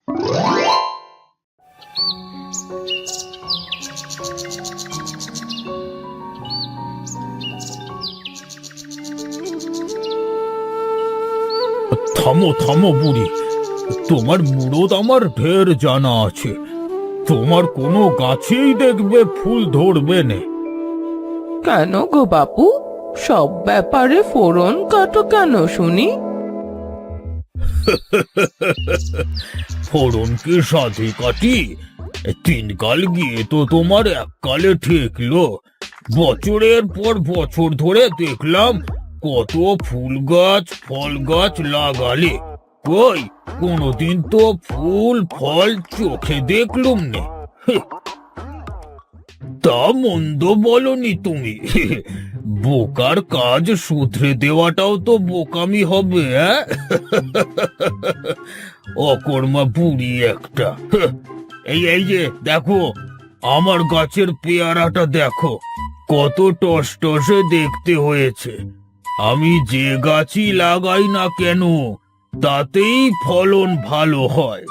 থামো থামো বুড়ি, তোমার মুরদ আমার ঢের জানা আছে। তোমার কোনো গাছেই দেখবে ফুল ধরবে না। কেন গো বাপু, সব ব্যাপারে ফোড়ন কাটো কেন শুনি? ফোড়ন কি সাধে কাটি? 3 কাল গিয়ে তো তোমার 1 কালে ঠেকলো। বছরের পর বছর ধরে দেখলাম কত ফুল গাছ ফল গাছ লাগালে, কই কোনোদিন তো ফুল ফল চোখে দেখলুম না। তা মন্দ বলনি তুমি। বোকার কাজ শুধরে দেওয়াটাও তো বোকামি হবে। অকর্মা বুড়ি একটা। এই এই যে দেখো, আমার গাছের পেয়ারাটা দেখো, কত টস টসে দেখতে হয়েছে। আমি যে গাছই লাগাই না কেন তাতেই ফলন ভালো হয়।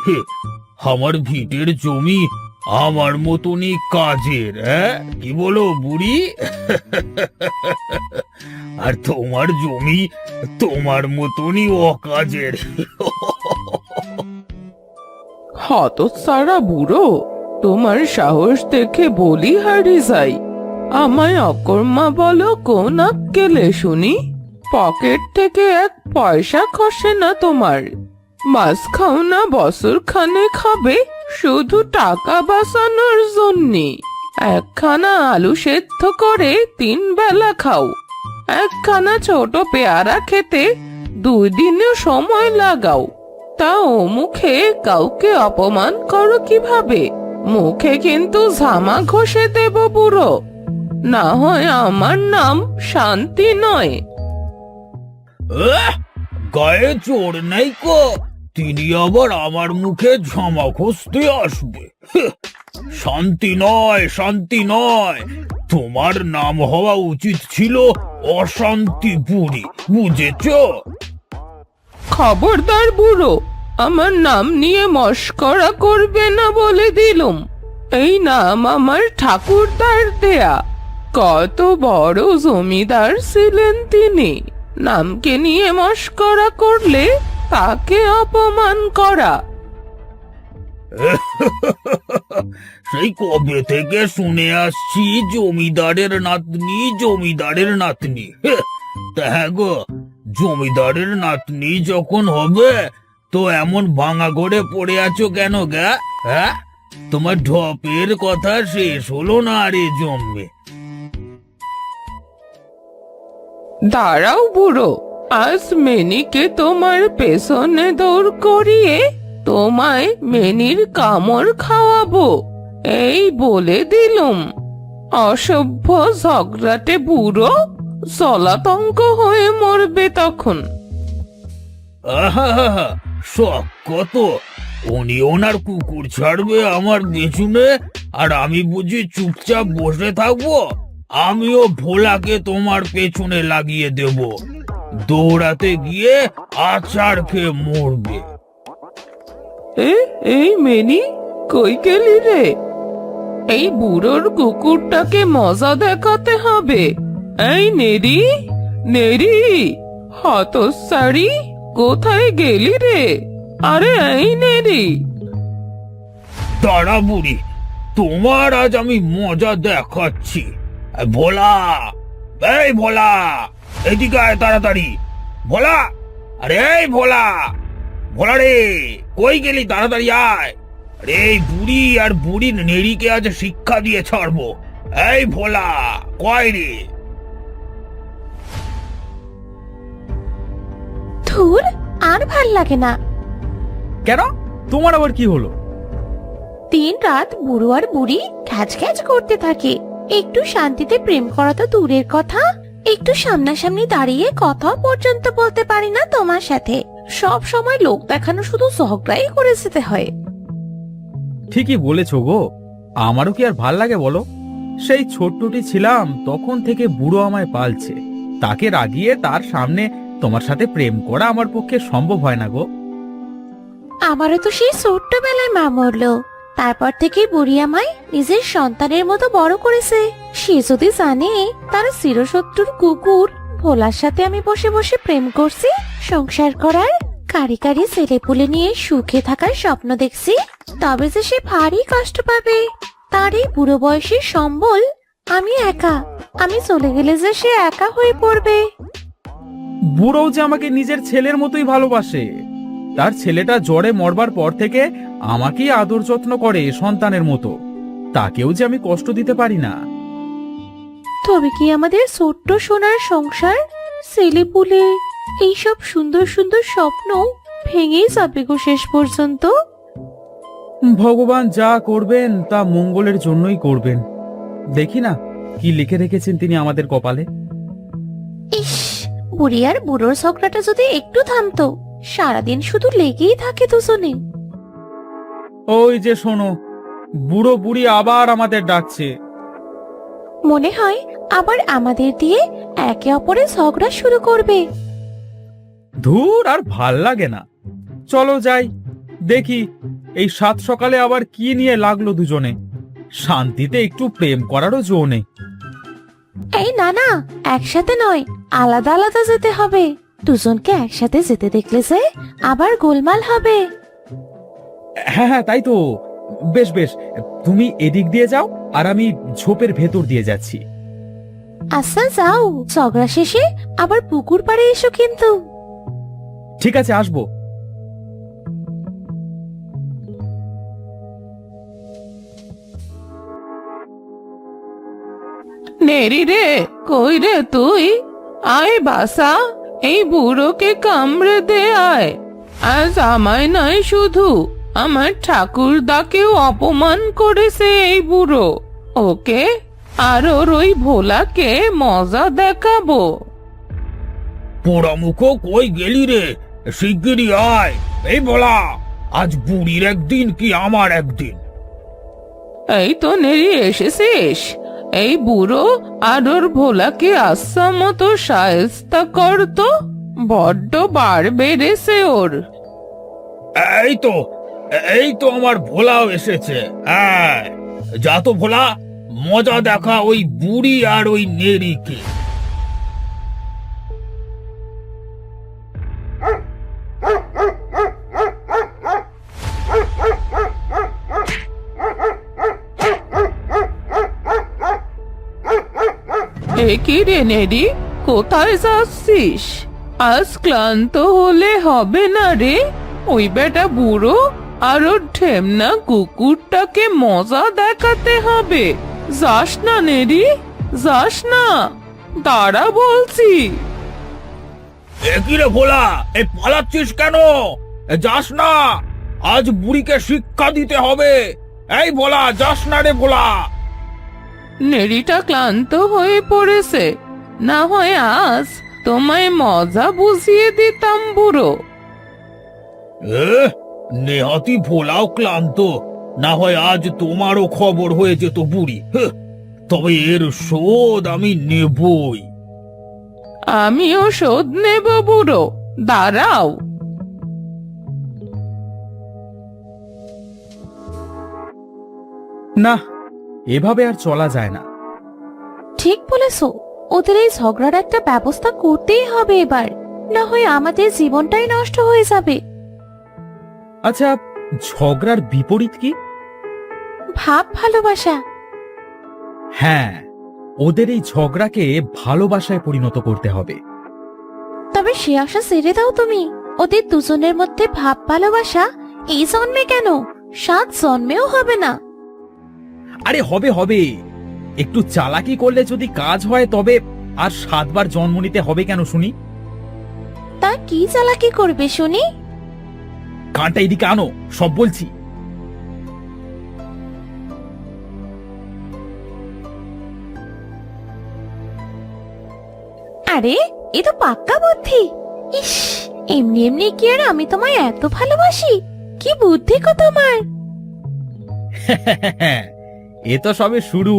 আমার ভিটের জমি আমার মতনই কাজের, কি বলো বুড়ি? আর তোমার জমি তোমার মতনই অকাজের। হতচ্ছাড়া বুড়ো, তোমার সাহস দেখে বলি হারি যাই। আমায় অকর্মা বলো কোন আক্কেলে শুনি? পকেট থেকে 1 পয়সা খসে না তোমার। মাছ খাও না বছর খানে খাবে শুধু টাকা বাঁচানোর জন্যে। 1খানা আলু সেদ্ধ করে 3 বেলা খাও। 1খানা ছোট পেয়ারা খেতে 2 দিনও সময় লাগাও। তা ও মুখে কাউকে অপমান করো কিভাবে? মুখে কিন্তু ঝামা ঘষে দেব বুড়ো, না হয় আমার নাম শান্তি নয়। গায়ে চোর নাই কো, তিনি আবার আমার মুখে ঝামা ঘষতে আসবে? শান্তি নয়, শান্তি নয়, তোমার নাম হওয়া উচিত ছিল অশান্তি বুড়ি, বুঝেছো? খবরদার বুড়ো, আমার নাম নিয়ে মস্করা করবে না বলে দিলুম। এই নাম আমার ঠাকুরদার দেয়া। কত বড় জমিদার ছিলেন তিনি। নামকে নিয়ে মস্করা করলে তাকে অপমান করা। সেই কবে থেকে শুনে আসছি জমিদারের নাতনি, জমিদারের নাতনি। তা হ্যাঁ গো, জমিদারের নাতনি যখন হবে তো এমন ভাঙা ঘরে পড়ে আছো কেন গা? হ্যাঁ, তোমার ঢপের কথা শেষ হলো না আরে জন্মে। দাঁড়াও বুড়ো, আজ মেনিকে তোমার পেছনে দৌড় করিয়ে তোমায় মেনির কামড় খাওয়াবো, এই বলে দিলুম। অসভ্য ঝগড়াটে বুড়ো জলাতঙ্ক হয়ে মরবে তখন। আহা, শখ কত! উনি ওনার কুকুর ছাড়বে আমার পেছনে, আর আমি বুঝি চুপচাপ বসে থাকবো? আমিও ভোলাকে তোমার পেছনে লাগিয়ে দেব, দৌড়াতে গিয়ে আছাড় খেয়ে মরবে। এই মেনি, কই গেলি রে? এই বুড়োর কুকুরটাকে মজা দেখাতে হবে। এই নেরি, নেরি, হতচ্ছাড়ি, কোথায় গেলি রে? আরে এই নেরি। দাঁড়া বুড়ি, তোমার আজ আমি মজা দেখাচ্ছি। ভোলা, এই ভোলা, এদিকে আয় তাড়াতাড়ি। ভোলা, আরে এই ভোলা, ভোলা রে, কই গেলি? তাড়াতাড়ি আয়। আরে এই বুড়ি আর বুড়ির নেড়িকে আজ শিক্ষা দিয়ে ছাড়বো। এই ভোলা, কয় রে? ধুর, আর ভাল লাগে না। কেন, তোমার আবার কি হলো? 3 রাত বুড়ো আর বুড়ি খ্যাচ খ্যাচ করতে থাকে। একটু শান্তিতে প্রেম করা তো দূরের কথা, একটু সামনাসামনি দাঁড়িয়ে কথা পর্যন্ত বলতে পারি না তোমার সাথে। সব সময় লোক দেখানো শুধু ঝগড়াই করে যেতে হয়। ঠিকই বলেছো গো, আমারও কি আর ভাল লাগে বলো? সেই ছোট্টটি ছিলাম তখন থেকে বুড়ো আমায় পালছে, তাকে রাগিয়ে তার সামনে তোমার সাথে প্রেম করা আমার পক্ষে সম্ভব হয় না গো। আমারও তো সেই ছোট্টবেলায় মা মরলো। তারপর থেকে বুড়ি আমায় নিজের সন্তানের মতো বড় করেছে। সে যদি জানে তার চিরশত্রুর কুকুর ভোলার সাথে আমি বসে বসে প্রেম করছি, সংসার করার, কারি কারি ছেলেপুলে নিয়ে সুখে থাকার স্বপ্ন দেখছি, তবে যে সে ভারী কষ্ট পাবে। তার এই বুড়ো বয়সের সম্বল আমি একা। আমি চলে গেলে যে সে একা হয়ে পড়বে। বুড়োও যে আমাকে নিজের ছেলের মতোই ভালোবাসে। তার ছেলেটা জ্বরে মরবার পর থেকে আমাকেই আদর যত্ন করে সন্তানের মতো। তাকেও যে আমি কষ্ট দিতে পারি না। তবে কি আমাদের ছোট্ট সোনার সংসার, ছেলেপুলে, এইসব সুন্দর সুন্দর স্বপ্ন ভেঙেই যাবে গো শেষ পর্যন্ত? ভগবান যা করবেন তা মঙ্গলের জন্যই করবেন। দেখি না কি লিখে রেখেছেন তিনি আমাদের কপালে। ইস, বুড়ি আর বুড়োর ঝগড়াটা যদি একটু থামতো। সারাদিন শুধু লেগেই থাকে দুজনে। ওই যে শোনো, বুড়ো বুড়ি আবার আমাদের ডাকছে। মনে হয় আবার আমাদের দিয়ে একে অপরের ঝগড়া শুরু করবে। ধুর, আর ভাল লাগে না। চলো যাই, দেখি এই সাত সকালে আবার কি নিয়ে লাগলো দুজনে। শান্তিতে একটু প্রেম করারও জো নেই। এই না না, একসাথে নয়, আলাদা আলাদা যেতে হবে। দুজনকে একসাথে যেতে দেখলে যে আবার গোলমাল হবে। হ্যাঁ হ্যাঁ, তাই তো। বেশ বেশ, তুমি এদিক দিয়ে যাও আর আমি ঝোপের ভেতর দিয়ে যাচ্ছি। আচ্ছা যাও, ঝগড়া শেষে আবার পুকুর পাড়ে এসো কিন্তু। ঠিক আছে, আসবো। নেরি রে, কই রে তুই? আয় বাসা, এই বুড়োকে কামড়ে দে আয়। আজ আমায় নয় শুধু, আমার ঠাকুরদাকেও অপমান করেছে এই বুড়ো। ওকে আর ওর ওই ভোলাকে মজা দেখাবো। পোড়ামুখো কই গেলি রে? শিগগিরই আয়। এই বলা, আজ বুড়ির একদিন কি আমার একদিন। এই তো নেরি এসেছিস। এই বুড়ো আর ওর ভোলাকে আচ্ছা মতো শায়েস্তা করতো। বড্ড বার বেড়েছে ওর। এই তো, এই তো আমার ভোলাও এসেছে। হ্যাঁ, যা তো ভোলা, মজা দেখা ওই বুড়ি আর ওই নেড়িকে। এ কি রে নেরি, কোথায় যাচ্ছিস? আজ ক্লান্ত হলে হবে না রে। ওই বেটা বুড়ো আর ওর ঠেমনা কুকুরটাকে মজা দেখাতে হবে। যাস না নেরি, যাস না, দাঁড়া বলছি। কি রে ভোলা, এই পালাচ্ছিস কেন? যাস না, আজ বুড়িকে শিক্ষা দিতে হবে। এই ভোলা, যাস না রে ভোলা। নেড়িটা ক্লান্ত হয়ে পড়েছে, না হয় আজ তোমায় মজা বুঝিয়ে দিতাম বুড়ো। নেহাতি ভোলাও ক্লান্ত, না হয় আজ তোমারও খবর হয়ে যেত বুড়ি। তবে এর শোধ আমি নেবই। আমিও শোধ নেব বুড়ো, দাঁড়াও। না, এভাবে আর চলা যায় না। ঠিক বলেছো, ওদের এই ঝগড়ার একটা ব্যবস্থা করতেই হবে এবার, না হয় আমাদের জীবনটাই নষ্ট হয়ে যাবে। আচ্ছা, ঝগড়ার বিপরীত কি? ভাব ভালোবাসা। হ্যাঁ, ওদের এই ঝগড়াকে ভালোবাসায় পরিণত করতে হবে। তবে সে আশা ছেড়ে দাও তুমি। ওদের দুজনের মধ্যে ভাব ভালোবাসা এই জন্মে কেন, 7 জন্মেও হবে না। আরে হবে হবে, একটু চালাকি করলে যদি কাজ হয় তবে আর 7 বার জন্ম নিতে হবে কেন শুনি? তা কি চালাকি করবে শুনি? কানটা এদিকে আনো, সব বলছি। আরে এ তো পাক্কা বুদ্ধি। ইস, এমনি এমনি কি আর আমি তোমায় এত ভালোবাসি? কি বুদ্ধি গো তোমার। এ তো সবে শুরু,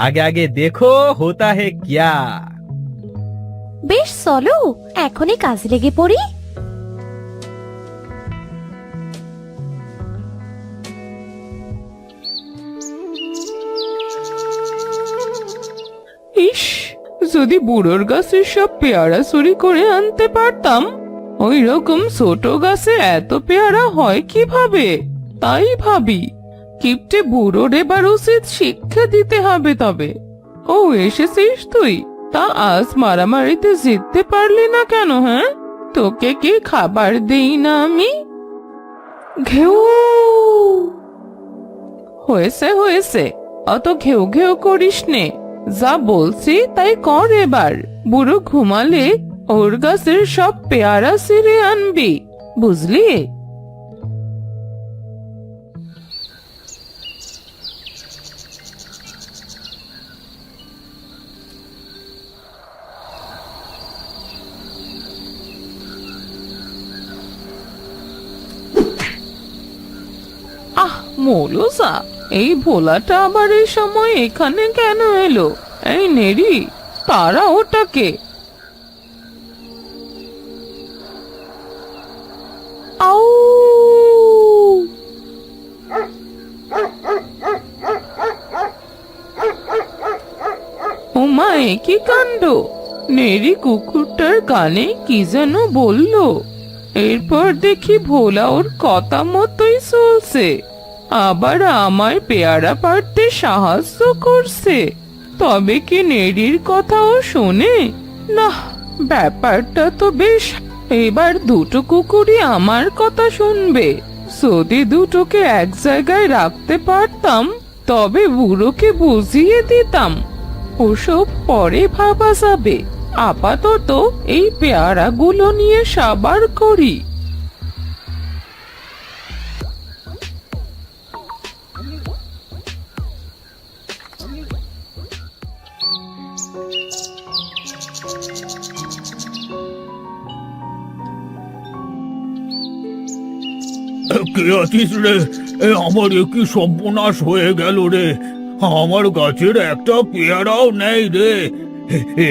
আগে আগে দেখো হোতা হে কিয়া। বেশ চলো, এখনই কাজে লেগে পড়ি। যদি বুড়োর গাছের সব পেয়ারা চুরি করে আনতে পারতাম, ওই রকম ছোট গাছে এত পেয়ারা হয় কিভাবে? তাই ভাবি কিপটে বুড়োর এবার উচিত শিক্ষা দিতে হবে। তবে ও এসেছিস তুই, তা আজ মারামারিতে জিততে পারলি না কেন? হ্যাঁ, তোকে কি খাবার দেই না আমি? ঘেউ হয়েছে হয়েছে, অত ঘেউ ঘেউ করিস নে। যা বলছি তাই কর এবার। বুড়ো ঘুমালে ওর গাছের সব পেয়ারা ছিঁড়ে আনবি, বুঝলি? আহ মৌলুসা, এই ভোলাটা আবার এই সময় এখানে কেন এলো? এই নেড়ি, তারা ওটাকে। আউ! ওমা, এ কি কাণ্ড! নেড়ি কুকুরটার কানে কি যেন বললো, এরপর দেখি ভোলা ওর কথা মতোই চলছে, আবার আমায় পেয়ারা পাড়তে সাহায্য করছে। তবে কি নেড়ির কথাও শোনে? না, ব্যাপারটা তো বেশ। এবার দুটো কুকুরই আমার কথা শুনবে। যদি দুটোকে এক জায়গায় রাখতে পারতাম, তবে বুড়োকে বুঝিয়ে দিতাম। ওসব পরে ভাবা যাবে। আপাতত এই পেয়ারাগুলো নিয়ে সাবার করি। কে আছিস রে? আমার কি সর্বনাশ হয়ে গেল রে! আমার গাছের একটা পেয়ারাও নেই রে।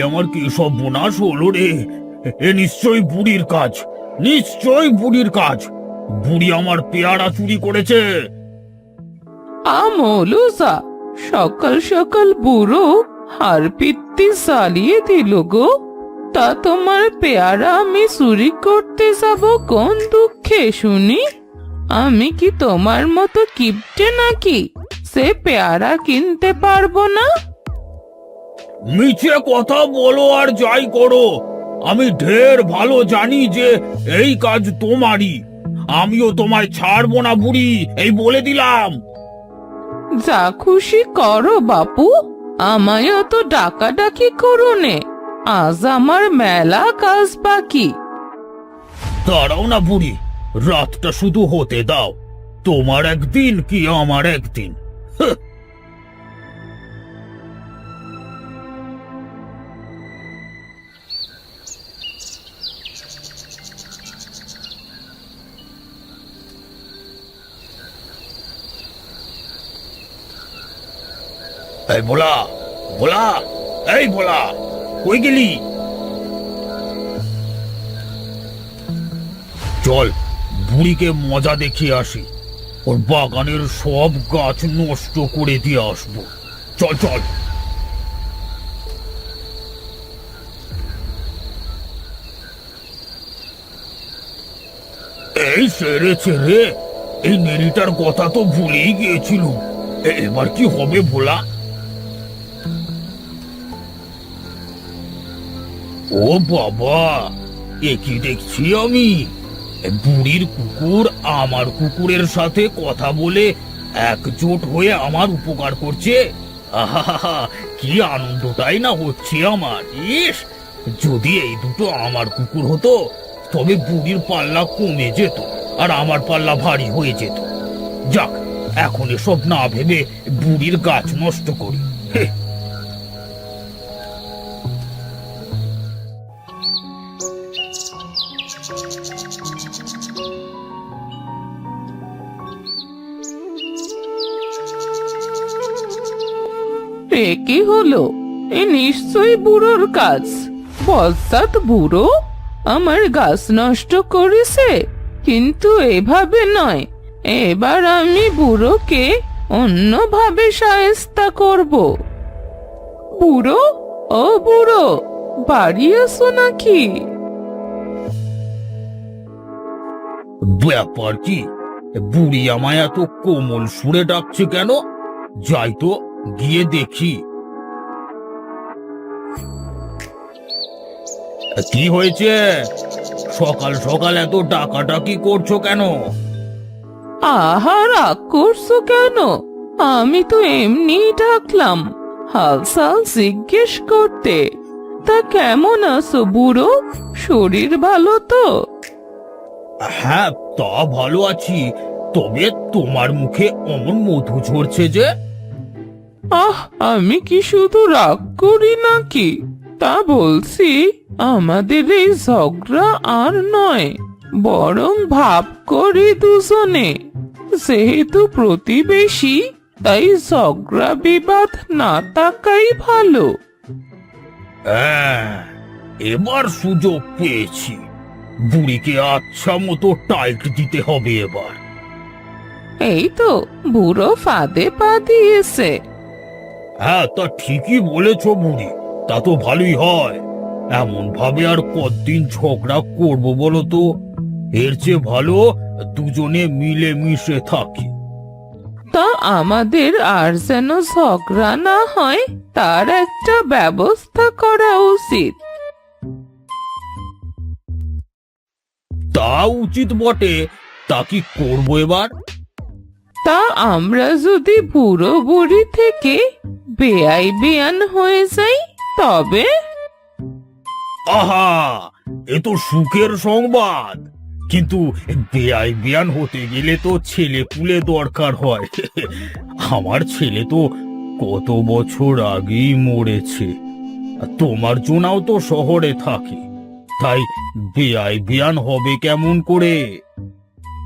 আমার কি সর্বনাশ হলো রে! এ নিশ্চয়ই বুড়ির কাজ, নিশ্চয়ই বুড়ির কাজ। বুড়ি আমার পেয়ারা চুরি করেছে। আমলুসা, সকাল সকাল বুড়ো হারপিত্তি চালিয়ে দিল গো। তা তোমার পেয়ারা আমি চুরি করতে যাব কোন দুঃখে শুনি? আমি কি তোমার মতো কিপটে নাকি সে পেয়ারা কিনতে পারবো না? মিছে কথা বলো আর যাই করো, আমি ঢের ভালো জানি যে এই কাজ তোমারই। আমিও তোমায় ছাড়বো না বুড়ি, এই বলে দিলাম। যা খুশি করো বাপু, আমায়ও তো ডাকাডাকি করো নে। আজ আমার মেলা কাজ বাকি। দাঁড়াও না বুড়ি, রাতটা শুধু হতে দাও। তোমার একদিন কি আমার একদিন। হাহ। এই ভোলা, ভোলা, এই ভোলা, কই গেলি? চল বুড়িকে মজা দেখিয়ে আসি, ওর বাগানের সব গাছ নষ্ট করে দিয়ে আসবো। চল চল। এই সেরেছে রে, এই নেড়িটার কথা তো ভুলেই গিয়েছিল। এবার কি হবে ভোলা? ও বাবা, এ কি দেখছি আমি! বুড়ির কুকুর আমার কুকুরের সাথে কথা বলে একজোট হয়ে আমার উপকার করছে। আহা, কি আনন্দটাই না হচ্ছে আমার! ইস, যদি এই দুটো আমার কুকুর হতো, তবে বুড়ির পাল্লা কমে যেত আর আমার পাল্লা ভারী হয়ে যেত। যাক, এখন এসব না ভেবে বুড়ির গাছ নষ্ট করি। এ কি হলো? এ নিশ্চয়ই বুড়োর কাজ। বলসাত বুড়ো আমার গাছ নষ্ট করেছে, কিন্তু এভাবে নয়। এবার আমি বুড়োকে অন্যভাবে শায়েস্তা করব। বুড়ো, ও বুড়ো, বাড়ি আসো নাকি? ব্যাপার কি? বুড়ি আমায় এত কোমল সুরে ডাকছে কেন? যাই তো, গিয়ে দেখি। কি হয়েছে? সকাল সকাল এত ডাকাডাকি করছো কেন? আহা, রাগ করছো কেন? আমি তো এমনি ডাকলাম, হালচাল জিজ্ঞেস করতে। তা কেমন আছো বুড়ো? শরীর ভালো তো? হ্যাঁ, তা ভালো আছি। তবে তোমার মুখে অমন মধু ঝরছে যে? আহ, আমি কি শুধু রাগ করি নাকি? তা বলছি, আমাদের এই ঝগড়া আর নয়, বরং ভাব করি দুজনে। যেহেতু প্রতিবেশী, তাই ঝগড়া বিবাদ না থাকাই ভালো। হ্যাঁ, এবার সুযোগ পেয়েছি। বুড়িকে আচ্ছা মতো টাইট দিতে হবে এবার। এই তো বুড়ো ফাঁদে পা দিয়েছে। হ্যাঁ, তা ঠিকই বলেছ বুড়ি। তা তো ভালোই হয়। এমন ভাবে আর কতদিন ঝগড়া করব বলো তো? এর চেয়ে ভালো দুজনে মিলে মিশে থাকি। তা আমাদের আর যেন ঝগড়া না হয়, তার একটা ব্যবস্থা করা উচিত। তা উচিত বটে। তা কি করবো এবার? তা আমরা যদি বুড়ো বুড়ি থেকে বেআই বেয়ান হয়ে যাই, তবে? আহা, এ তো সুখের সংবাদ। কিন্তু বেয়াই বিয়ান হতে গেলে তো ছেলে পুলে দরকার হয়। আমার ছেলে তো কত বছর আগেই মরেছে। আর তোমার জোনাও তো শহরে থাকে। তাই বেয়াই বিয়ান হবে কেমন করে?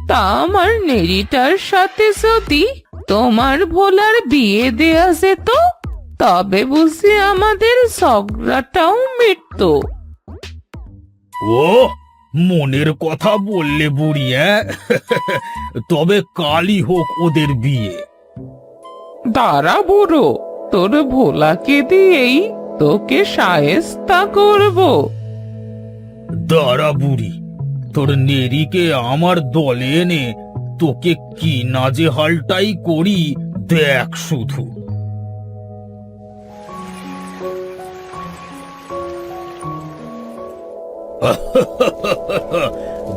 তা আমার নেড়িটার সাথে যদি তোমার ভোলার বিয়ে দেয়া যেত, তবে বুঝি আমাদের ঝগড়াটাও মিটতো। ও, মনের কথা বললে বুড়ি, হ্যাঁ? তবে কালই হোক ওদের বিয়ে। দাঁড়া বুড়ো, তোর ভোলাকে দিয়েই তোকে শায়েস্তা করব। দাঁড়া বুড়ি, তোর নেরিকে আমার দলে এনে তোকে কি নাজেহালটাই করি দেখ শুধু।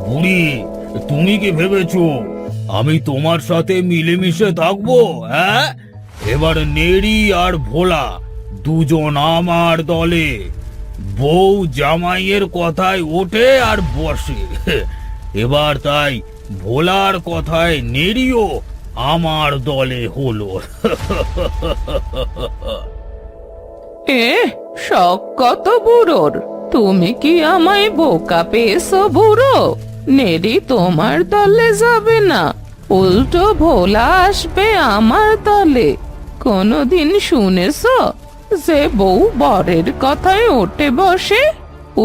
বুড়ি, তুমি কি ভেবেছো আমি তোমার সাথে মিলেমিশে থাকবো? হ্যাঁ, এবার নেড়ি আর ভোলা দুজন আমার দলে। বউ জামাইয়ের কথায় ওঠে আর বসে। এবার তাই ভোলার কথায় নেড়িও আমার দলে হলো। এ, শখ কত বুড়োর! তুমি কি আমায় বোকা পেয়েছো বুড়ো? নেড়ি তোমার দলে যাবে না, উল্টো ভোলা আসবে আমার দলে। কোনোদিন শুনেছো যে বউ বরের কথায় ওঠে বসে?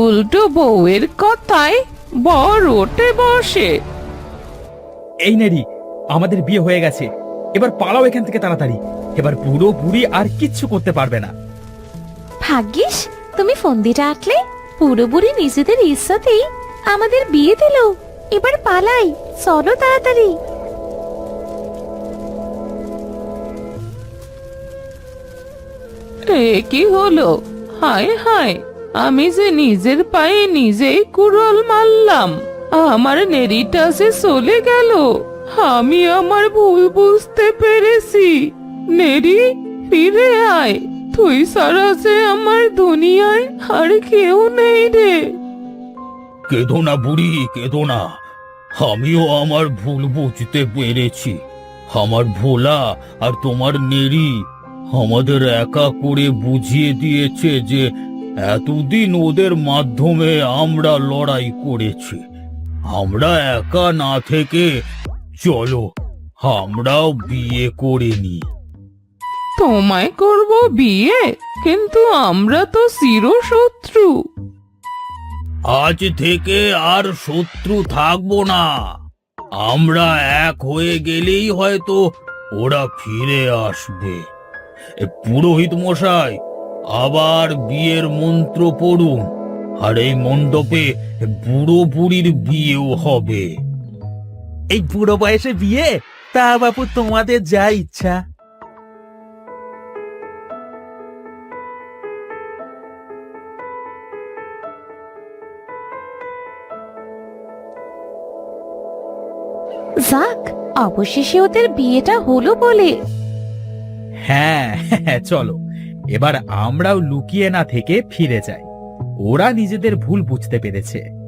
উল্টো বউয়ের কথায় বর ওঠে বসে। এই নেরি, আমাদের বিয়ে হয়ে গেছে। এবার পালাও এখান থেকে তাড়াতাড়ি। এবার বুড়ো বুড়ি আর কিচ্ছু করতে পারবে না। ভাগ্যিস তুমি ফোন দিয়ে ডাকলে। পুরোপুরি নিজেদের ইচ্ছাতেই আমাদের বিয়ে দিল। এবার পালাই, চলো তাড়াতাড়ি। এ কি হলো? হায় হায়, আমি যে নিজের পায়ে নিজেই কুড়াল মারলাম। আমার নেড়িটা যে চলে গেল। আমি আমার ভুল বুঝতে পেরেছি। নেড়ি, ফিরে আয়। তুই ছাড়া যে আমার দুনিয়ায় আর কেউ নেই রে। কেঁদো না বুড়ি, কেঁদো না। আমিও আমার ভুল বুঝতে পেরেছি। আমার ভোলা আর তোমার নেড়ি আমাদের একা করে বুঝিয়ে দিয়েছে যে এতদিন ওদের মাধ্যমে আমরা লড়াই করেছি। আমরা একা না থেকে চলো আমরাও বিয়ে করে নিই। তোমায় করব বিয়ে, কিন্তু আমরা তো চিরশত্রু। আজ থেকে আর শত্রু থাকবো না। আমরা এক হয়ে গেলেই হয়তো ওরা ফিরে আসবে। পুরোহিত মশাই, আবার বিয়ের মন্ত্র পড়ুন, আর এই মণ্ডপে বুড়ো বুড়ির বিয়েও হবে। এই বুড়ো বয়সে বিয়ে? তা বাপু, তোমাদের যা ইচ্ছা। যাক, অবশেষে ওদের বিয়েটা হলো বলে। হ্যাঁ, চলো এবার আমরাও লুকিয়ে না থেকে ফিরে যাই। ওরা নিজেদের ভুল বুঝতে পেরেছে।